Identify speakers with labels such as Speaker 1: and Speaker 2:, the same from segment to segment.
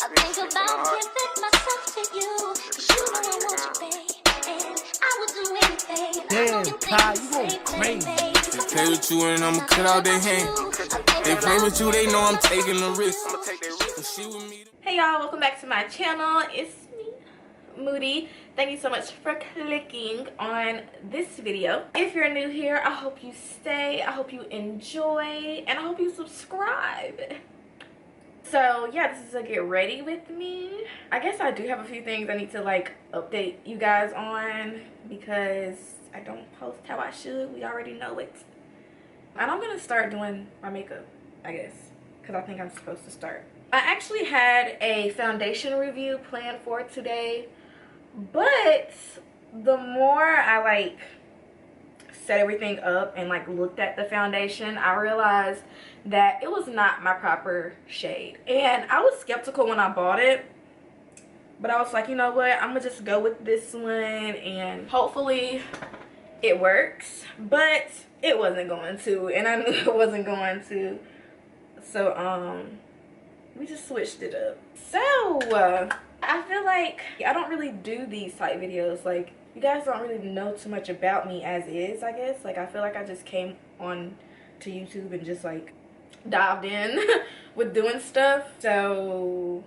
Speaker 1: I think about giving myself to you, 'cause you know I want you, babe, and I would do anything.
Speaker 2: Damn, Kai, you going crazy.
Speaker 3: They play with you and I'ma cut out their hand. They play with you, they know I'm taking the risk.
Speaker 4: Hey y'all, welcome back to my channel. It's me, Moody. Thank you so much for clicking on this video. If you're new here, I hope you stay, I hope you enjoy, and I hope you subscribe. So yeah, this is a get ready with me. I guess I do have a few things I need to like update you guys on because I don't post how I should. We already know it. And I'm gonna start doing my makeup, I guess, because I think I'm supposed to start. I actually had a foundation review planned for today, but the more I like set everything up and like looked at the foundation, I realized that it was not my proper shade. And I was skeptical when I bought it, but I was like, you know what, I'm gonna just go with this one and hopefully it works. But it wasn't going to, and I knew it wasn't going to. So we just switched it up. So I feel like I don't really do these type videos. Like, you guys don't really know too much about me as is, I guess. Like, I feel like I just came on to YouTube and just like dived in with doing stuff. So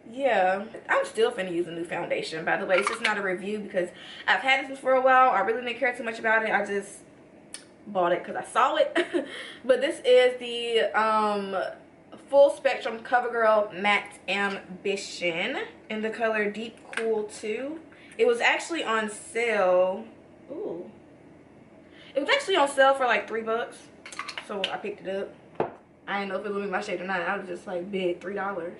Speaker 4: yeah, I'm still finna use a new foundation, by the way. It's just not a review because I've had this for a while. I really didn't care too much about it. I just bought it because I saw it. But this is the Full Spectrum CoverGirl Matte Ambition in the color Deep Cool 2. It was actually on sale. Ooh. It was actually on sale for like $3. So I picked it up. I didn't know if it was gonna be my shade or not. I was just like, big, $3.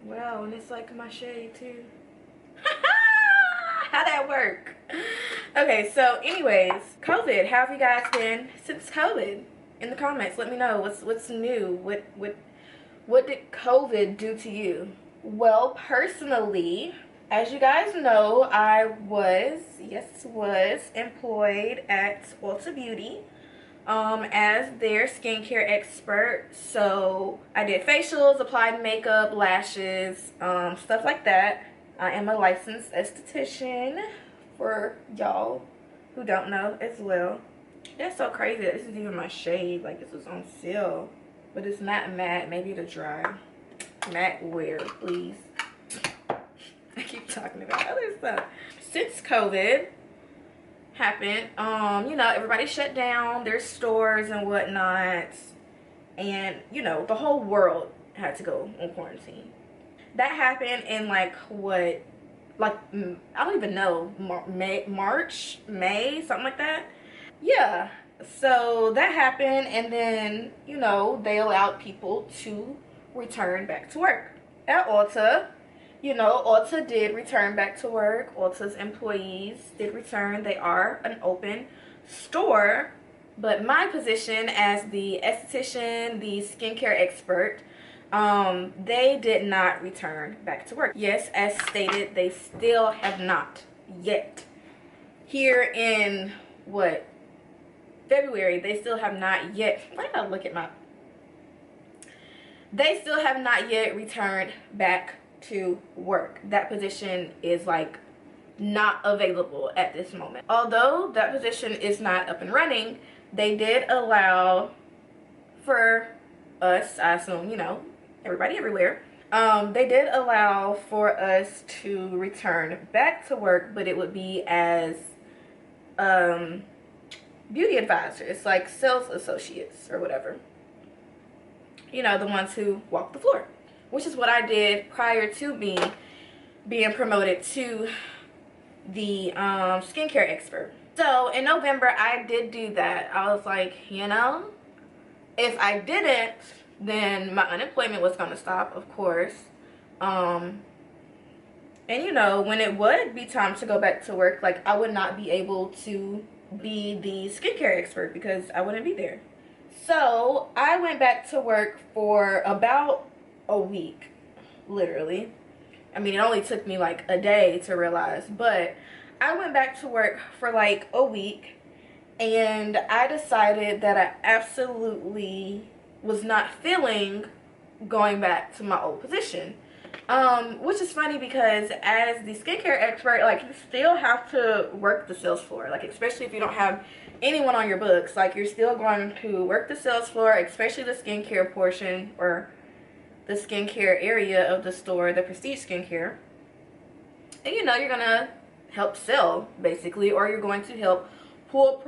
Speaker 4: Wow, and it's like my shade too. How'd that work? Okay, so anyways, COVID. How have you guys been since COVID? In the comments, let me know what's new. What did COVID do to you? Well, personally, as you guys know, I was employed at Ulta Beauty as their skincare expert. So I did facials, applied makeup, lashes, stuff like that. I am a licensed esthetician, for y'all who don't know as well. That's so crazy that this is even my shade. Like, this was on sale, but it's not matte. Maybe it'll dry. Matte wear, please. I keep talking about other stuff. Since COVID happened, you know, everybody shut down their stores and whatnot, and you know, the whole world had to go on quarantine. That happened in like what, like, I don't even know, March, May, something like that. Yeah, so that happened, and then, you know, they allowed people to return back to work. At Ulta, you know, Ulta did return back to work. Ulta's employees did return. They are an open store, but my position as the esthetician, the skincare expert, they did not return back to work. Yes, as stated, they still have not yet. Here in what, February, they still have not yet. Why did I look at my, they still have not yet returned back to work. That position is like not available at this moment. Although that position is not up and running, they did allow for us, I assume, you know, everybody everywhere, they did allow for us to return back to work, but it would be as beauty advisors, like sales associates or whatever, you know, the ones who walk the floor, which is what I did prior to me being promoted to the skincare expert. So in November, I did do that. I was like, you know, if I didn't, then my unemployment was going to stop, of course. And you know, when it would be time to go back to work, like, I would not be able to be the skincare expert because I wouldn't be there. So I went back to work for about a week, literally. I mean, it only took me like a day to realize, but I went back to work for like a week, and I decided that I absolutely was not feeling going back to my old position. Which is funny because as the skincare expert, like, you still have to work the sales floor, like, especially if you don't have anyone on your books. Like, you're still going to work the sales floor, especially the skincare portion or the skincare area of the store, the prestige skincare. And you know, you're gonna help sell basically, or you're going to help pull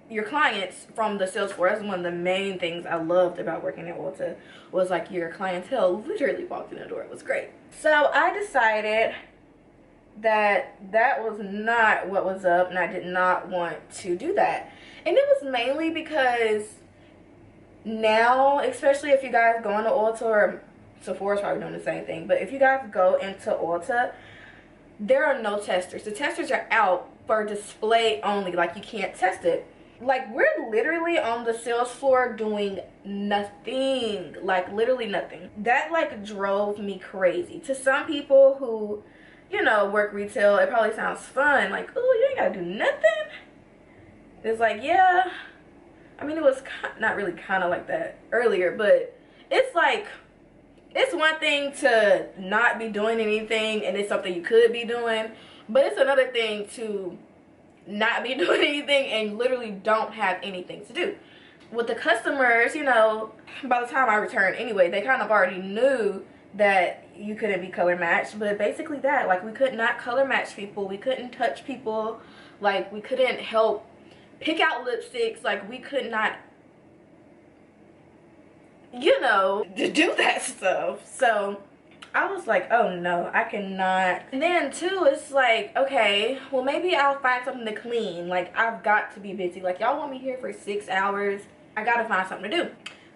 Speaker 4: your clients from the sales floor. That's one of the main things I loved about working at Ulta, was like your clientele literally walked in the door. It was great. So I decided that that was not what was up, and I did not want to do that. And it was mainly because now, especially if you guys go into Ulta, or Sephora's probably doing the same thing, but if you guys go into Ulta, there are no testers. The testers are out for display only. Like, you can't test it. Like, we're literally on the sales floor doing nothing. Like, literally nothing. That, like, drove me crazy. To some people who, you know, work retail, it probably sounds fun. Like, oh, you ain't gotta do nothing. It's like, yeah. I mean, it was not really kind of like that earlier, but it's like, it's one thing to not be doing anything and it's something you could be doing, but it's another thing to not be doing anything and literally don't have anything to do. With the customers, you know, by the time I returned anyway, they kind of already knew that you couldn't be color matched, but basically that, like, we could not color match people, we couldn't touch people, like, we couldn't help pick out lipsticks, like, we could not, you know, do that stuff. So I was like, oh no, I cannot. And then too, it's like, okay, well, maybe I'll find something to clean. Like, I've got to be busy. Like, y'all want me here for 6 hours, I gotta find something to do.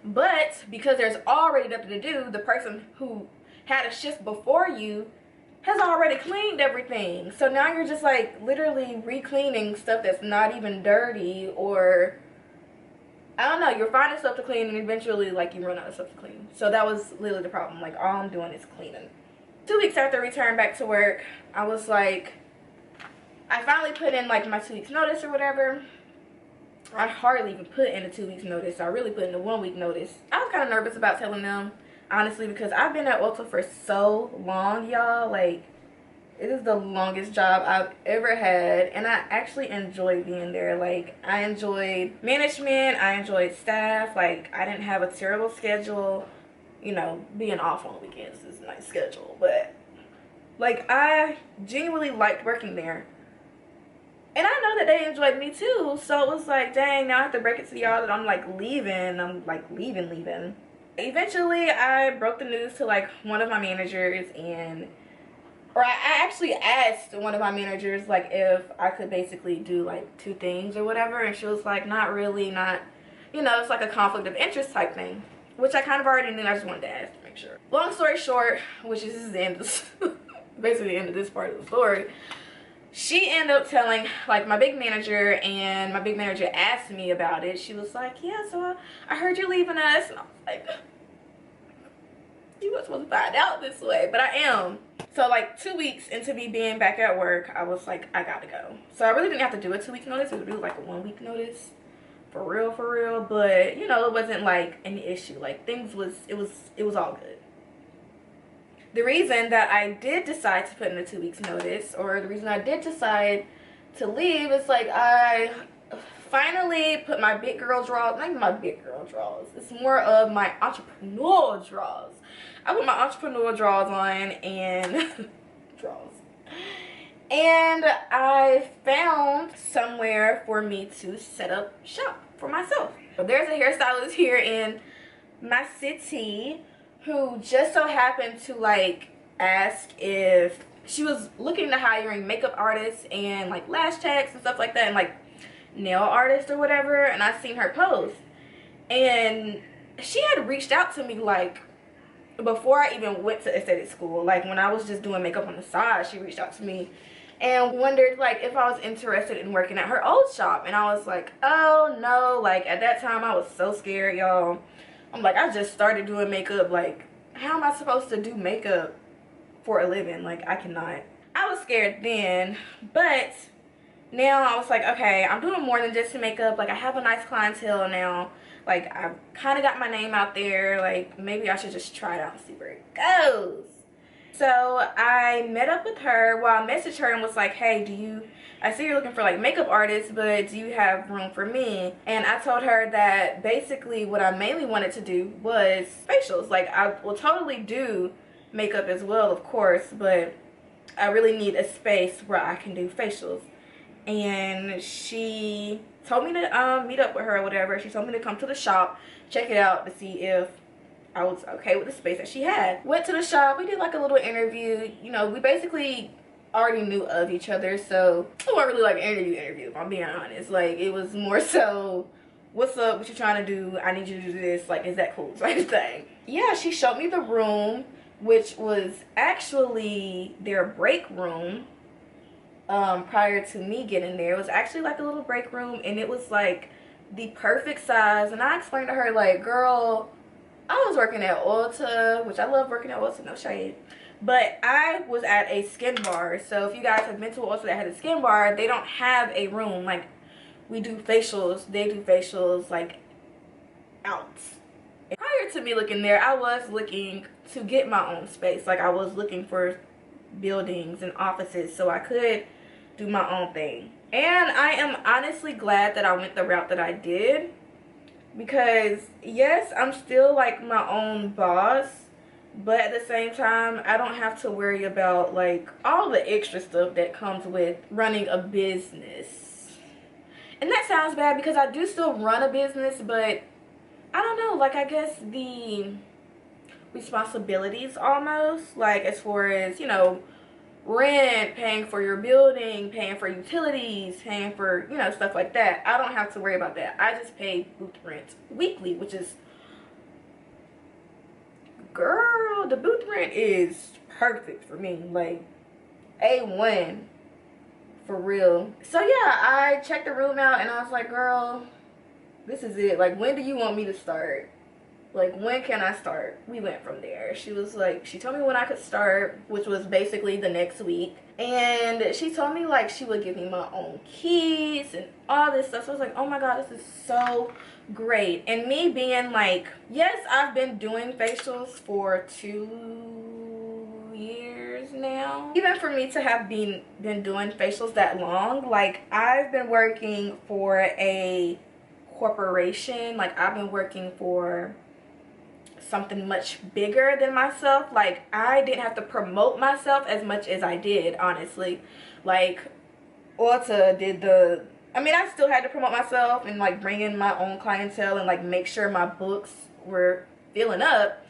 Speaker 4: But because there's already nothing to do, the person who had a shift before you has already cleaned everything. So now you're just like literally re-cleaning stuff that's not even dirty, or I don't know, you're finding stuff to clean and eventually, like, you run out of stuff to clean. So that was literally the problem. Like, all I'm doing is cleaning. 2 weeks after I returned back to work, I was like, I finally put in, like, my 2 weeks notice or whatever. I hardly even put in a 2 weeks notice. I really put in a 1 week notice. I was kind of nervous about telling them, honestly, because I've been at Ulta for so long, y'all. Like, it is the longest job I've ever had, and I actually enjoy being there. Like, I enjoyed management, I enjoyed staff. Like, I didn't have a terrible schedule. You know, being off on weekends is a nice schedule, but, like, I genuinely liked working there. And I know that they enjoyed me too, so it was like, dang, now I have to break it to y'all that I'm, like, leaving. I'm, like, leaving. Eventually, I broke the news to, like, one of my managers, and or I actually asked one of my managers, like, if I could basically do, like, 2 things or whatever, and she was like, not really, not, you know, it's like a conflict of interest type thing, which I kind of already knew. I just wanted to ask to make sure. Long story short, which is, this is the end of this, basically the end of this part of the story, she ended up telling, like, my big manager, and my big manager asked me about it. She was like, yeah, so I heard you're leaving us, and I was like, you were supposed to find out this way, but I am. So, like, 2 weeks into me being back at work, I was like, I gotta go. So I really didn't have to do a 2 week notice. It was really like a 1 week notice, for real. But, you know, it wasn't like an issue. Like, things was, it was all good. The reason that I did decide to put in a 2 weeks notice, or the reason I did decide to leave, is like, I finally put my big girl draws, not even my big girl draws, it's more of my entrepreneur draws. I put my entrepreneur draws on, and and I found somewhere for me to set up shop for myself. So there's a hairstylist here in my city who just so happened to, like, ask if she was looking to hiring makeup artists and, like, lash techs and stuff like that, and, like, nail artists or whatever. And I seen her post, and she had reached out to me, like, before I even went to aesthetic school. Like, when I was just doing makeup on the side, she reached out to me and wondered, like, if I was interested in working at her old shop. And I was like, oh no. Like, at that time I was so scared, y'all. I'm like, I just started doing makeup. Like, how am I supposed to do makeup for a living? Like, I cannot. I was scared then, but now I was like, okay, I'm doing more than just makeup. Like, I have a nice clientele now. Like, I've kind of got my name out there. Like, maybe I should just try it out and see where it goes. So I met up with her. Well, I messaged her and was like, hey, I see you're looking for like makeup artists, but do you have room for me? And I told her that basically what I mainly wanted to do was facials. Like, I will totally do makeup as well, of course, but I really need a space where I can do facials. And she told me to meet up with her or whatever. She told me to come to the shop, check it out to see if I was okay with the space that she had. Went to the shop, we did like a little interview. You know, we basically already knew of each other, so it wasn't really like an interview if I'm being honest. Like, it was more so, what's up, what you trying to do, I need you to do this, like, is that cool, type of thing. Yeah, she showed me the room, which was actually their break room. Prior to me getting there, it was actually like a little break room, and it was like the perfect size. And I explained to her, like, girl, I was working at Ulta, which I love working at Ulta, no shade, but I was at a skin bar. So if you guys have been to Ulta that has a skin bar, they don't have a room. Like, we do facials, they do facials like out. And prior to me looking there, I was looking to get my own space. Like, I was looking for buildings and offices so I could do my own thing. And I am honestly glad that I went the route that I did, because yes, I'm still like my own boss, but at the same time, I don't have to worry about like all the extra stuff that comes with running a business. And that sounds bad because I do still run a business, but I don't know, like, I guess the responsibilities almost, like, as far as, you know, rent, paying for your building, paying for utilities, paying for, you know, stuff like that. I don't have to worry about that. I just pay booth rent weekly, which is, girl, the booth rent is perfect for me. Like, A1 for real. So yeah, I checked the room out and I was like, girl, this is it. Like, when do you want me to start? Like, when can I start? We went from there. She was like, she told me when I could start, which was basically the next week. And she told me like she would give me my own keys and all this stuff. So I was like, oh my God, this is so great. And me being like, yes, I've been doing facials for 2 years now. Even for me to have been doing facials that long, like, I've been working for a corporation. Like, I've been working for something much bigger than myself. Like, I didn't have to promote myself as much as I did, honestly. Like, Ulta did the, I mean, I still had to promote myself and like bring in my own clientele and like make sure my books were filling up,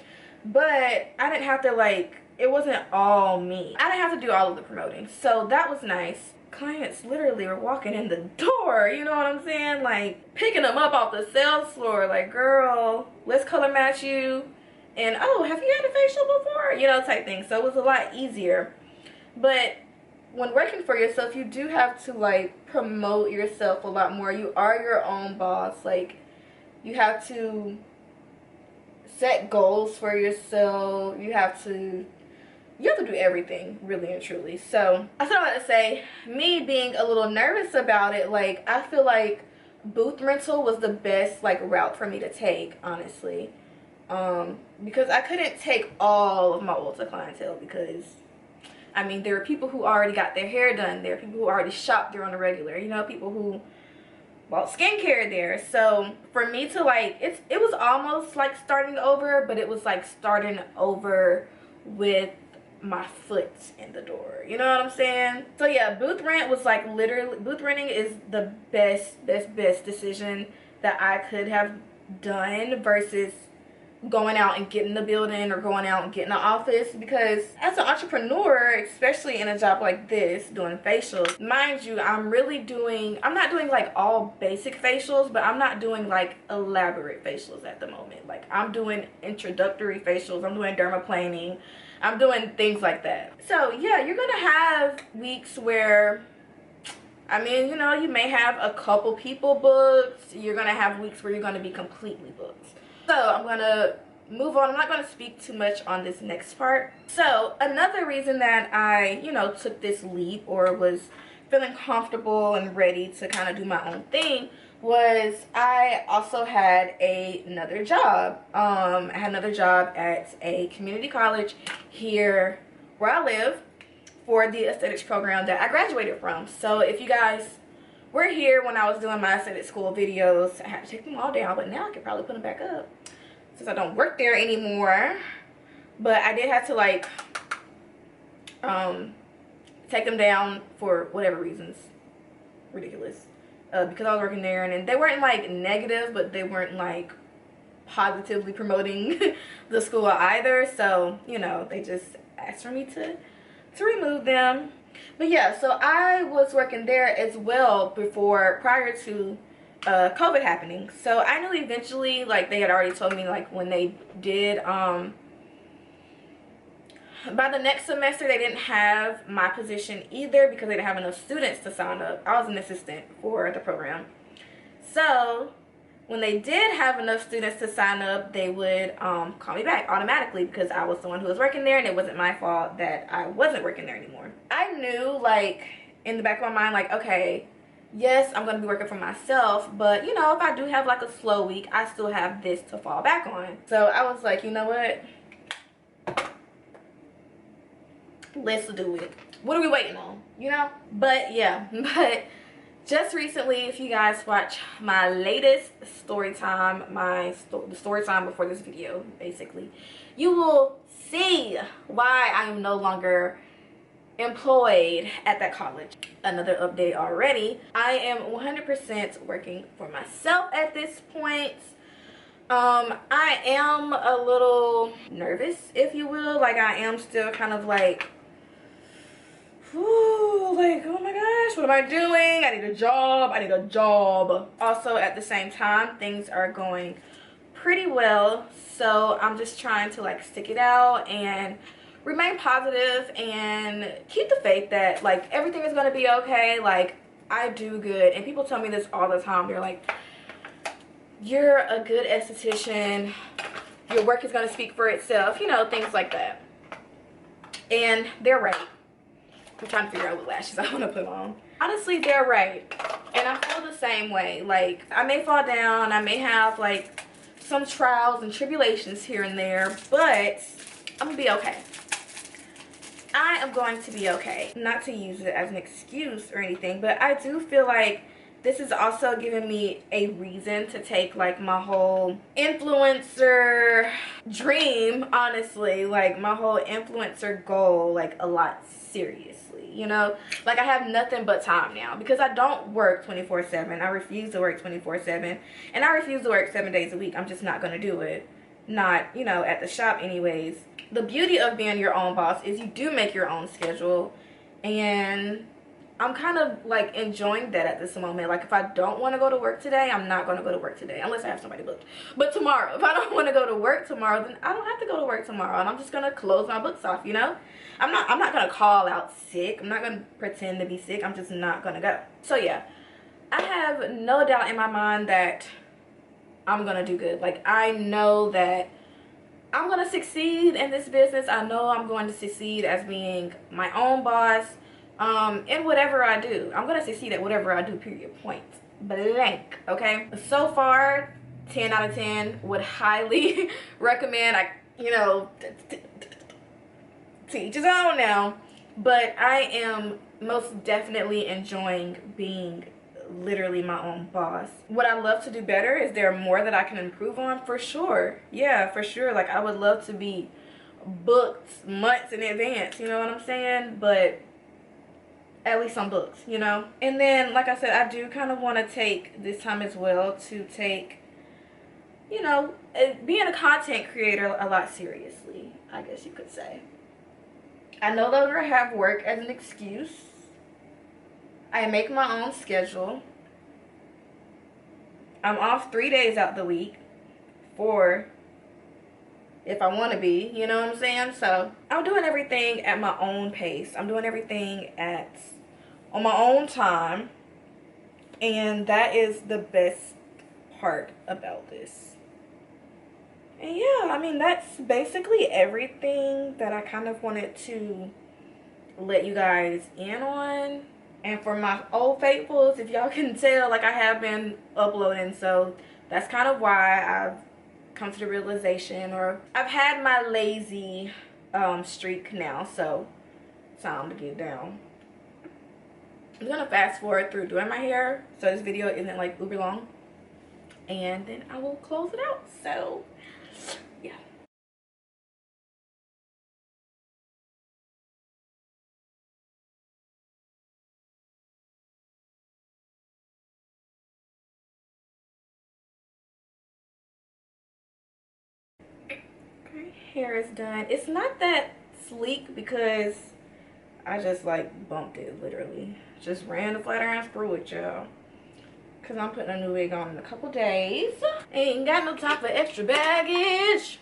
Speaker 4: but I didn't have to, like, it wasn't all me. I didn't have to do all of the promoting, so that was nice. Clients literally were walking in the door, you know what I'm saying? Like, picking them up off the sales floor, like, girl, let's color match you, and oh, have you had a facial before? You know, type thing. So it was a lot easier. But when working for yourself, you do have to like promote yourself a lot more. You are your own boss. Like, you have to set goals for yourself. You have to do everything, really and truly. So I still have to say, me being a little nervous about it, like, I feel like booth rental was the best like route for me to take, honestly, because I couldn't take all of my Ulta clientele, because I mean, there are people who already got their hair done, there are people who already shop there on a regular, you know, people who bought skincare there. So for me to like, it was almost like starting over, but it was like starting over with my foot in the door, you know what I'm saying? So yeah, booth rent was like, literally, booth renting is the best decision that I could have done versus going out and getting the building or going out and getting the office. Because as an entrepreneur, especially in a job like this, doing facials, mind you, I'm not doing like all basic facials, but I'm not doing like elaborate facials at the moment. Like, I'm doing introductory facials, I'm doing dermaplaning, I'm doing things like that. So yeah, you're gonna have weeks where, I mean, you know, you may have a couple people booked. You're gonna have weeks where you're gonna be completely booked. So I'm gonna move on. I'm not gonna speak too much on this next part. So another reason that I, you know, took this leap or was feeling comfortable and ready to kind of do my own thing was I also had another job. I had another job at a community college here where I live for the aesthetics program that I graduated from. So if you guys were here when I was doing my aesthetic school videos, I had to take them all down, but now I could probably put them back up since I don't work there anymore. But I did have to like take them down for whatever reasons. Ridiculous. Because I was working there, and they weren't like negative, but they weren't like positively promoting the school either. So, you know, they just asked for me to remove them. But yeah, so I was working there as well prior to COVID happening. So I knew eventually, like they had already told me, like when they did by the next semester they didn't have my position either because they didn't have enough students to sign up. I was an assistant for the program. So when they did have enough students to sign up, they would call me back automatically because I was the one who was working there, and it wasn't my fault that I wasn't working there anymore. I knew, like, in the back of my mind, like, okay, yes, I'm going to be working for myself, but, you know, if I do have, like, a slow week, I still have this to fall back on. So I was like, you know what? Let's do it. What are we waiting on? You know? But, yeah. But just recently, if you guys watch my latest story time, the story time before this video, basically, you will see why I am no longer employed at that college. Another update already. I am 100% working for myself at this point. I am a little nervous, if you will. Like, I am still kind of like, ooh, like, oh my gosh, what am I doing? I need a job. I need a job. Also, at the same time, things are going pretty well. So I'm just trying to like stick it out and remain positive and keep the faith that like everything is going to be okay. Like, I do good. And people tell me this all the time. They're like, you're a good esthetician. Your work is going to speak for itself. You know, things like that. And they're right. I'm trying to figure out what lashes I want to put on. Honestly, they're right. And I feel the same way. Like, I may fall down. I may have, like, some trials and tribulations here and there. But I'm going to be okay. I am going to be okay. Not to use it as an excuse or anything. But I do feel like this is also giving me a reason to take, like, my whole influencer dream, honestly. Like, my whole influencer goal, like, a lot seriously. You know, like I have nothing but time now because I don't work 24/7. I refuse to work 24/7, and I refuse to work 7 days a week. I'm just not going to do it. Not, you know, at the shop anyways. The beauty of being your own boss is you do make your own schedule, and I'm kind of like enjoying that at this moment. Like, if I don't want to go to work today, I'm not going to go to work today unless I have somebody booked. But tomorrow, if I don't want to go to work tomorrow, then I don't have to go to work tomorrow, and I'm just going to close my books off, you know? I'm not going to call out sick. I'm not going to pretend to be sick. I'm just not going to go. So, yeah. I have no doubt in my mind that I'm going to do good. Like, I know that I'm going to succeed in this business. I know I'm going to succeed as being my own boss. In whatever I do. I'm going to succeed at whatever I do, period, point blank, okay? So far, 10 out of 10. Would highly recommend. You know, to each his own now. But I am most definitely enjoying being literally my own boss. What I love to do better, is there more that I can improve on? For sure. Yeah, for sure. Like, I would love to be booked months in advance, you know what I'm saying? But at least on books, you know? And then, like I said, I do kind of want to take this time as well to take, you know, being a content creator a lot seriously, I guess you could say. I no longer have work as an excuse. I make my own schedule. I'm off 3 days out the week. 4 if I want to be, you know what I'm saying? So I'm doing everything at my own pace. I'm doing everything on my own time, and that is the best part about this. And yeah, I mean, that's basically everything that I kind of wanted to let you guys in on. And for my old faithfuls, if y'all can tell, like I have been uploading, so that's kind of why I've come to the realization, or I've had my lazy streak now, so time to get down. I'm gonna fast forward through doing my hair so this video isn't like uber long, and then I will close it out. So yeah. Okay, hair is done. It's not that sleek because I just like bumped it, literally. Just ran the flat iron screw with y'all. Cause I'm putting a new wig on in a couple days. Ain't got no time for extra baggage.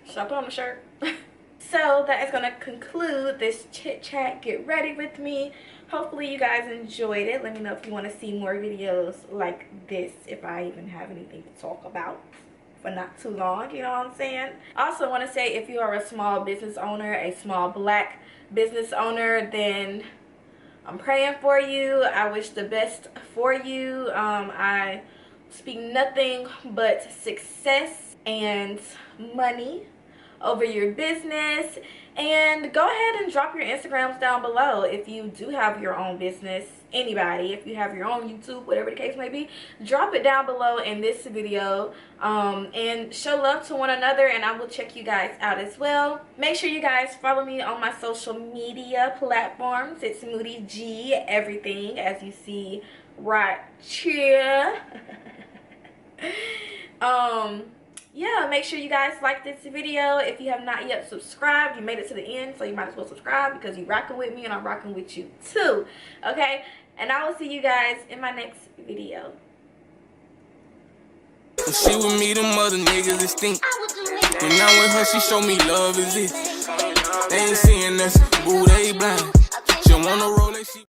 Speaker 4: Should I put on the shirt? So that is gonna conclude this chit chat. Get ready with me. Hopefully you guys enjoyed it. Let me know if you want to see more videos like this, if I even have anything to talk about for not too long, you know what I'm saying? Also want to say, if you are a small business owner, a small black business owner, then I'm praying for you. I wish the best for you. I speak nothing but success and money over your business. And go ahead and drop your Instagrams down below if you do have your own business. Anybody, if you have your own YouTube, whatever the case may be, drop it down below in this video, and show love to one another, and I will check you guys out as well. Make sure you guys follow me on my social media platforms. It's MOODYGEE everything, as you see right here. Yeah, make sure you guys like this video. If you have not yet subscribed, you made it to the end, so you might as well subscribe because you're rocking with me and I'm rocking with you too. Okay, and I will see you guys in my next video.
Speaker 3: She with me, them other niggas is stink. But now with her, she show me love is it. They ain't seeing us, boo, they blind. She wanna roll that shit.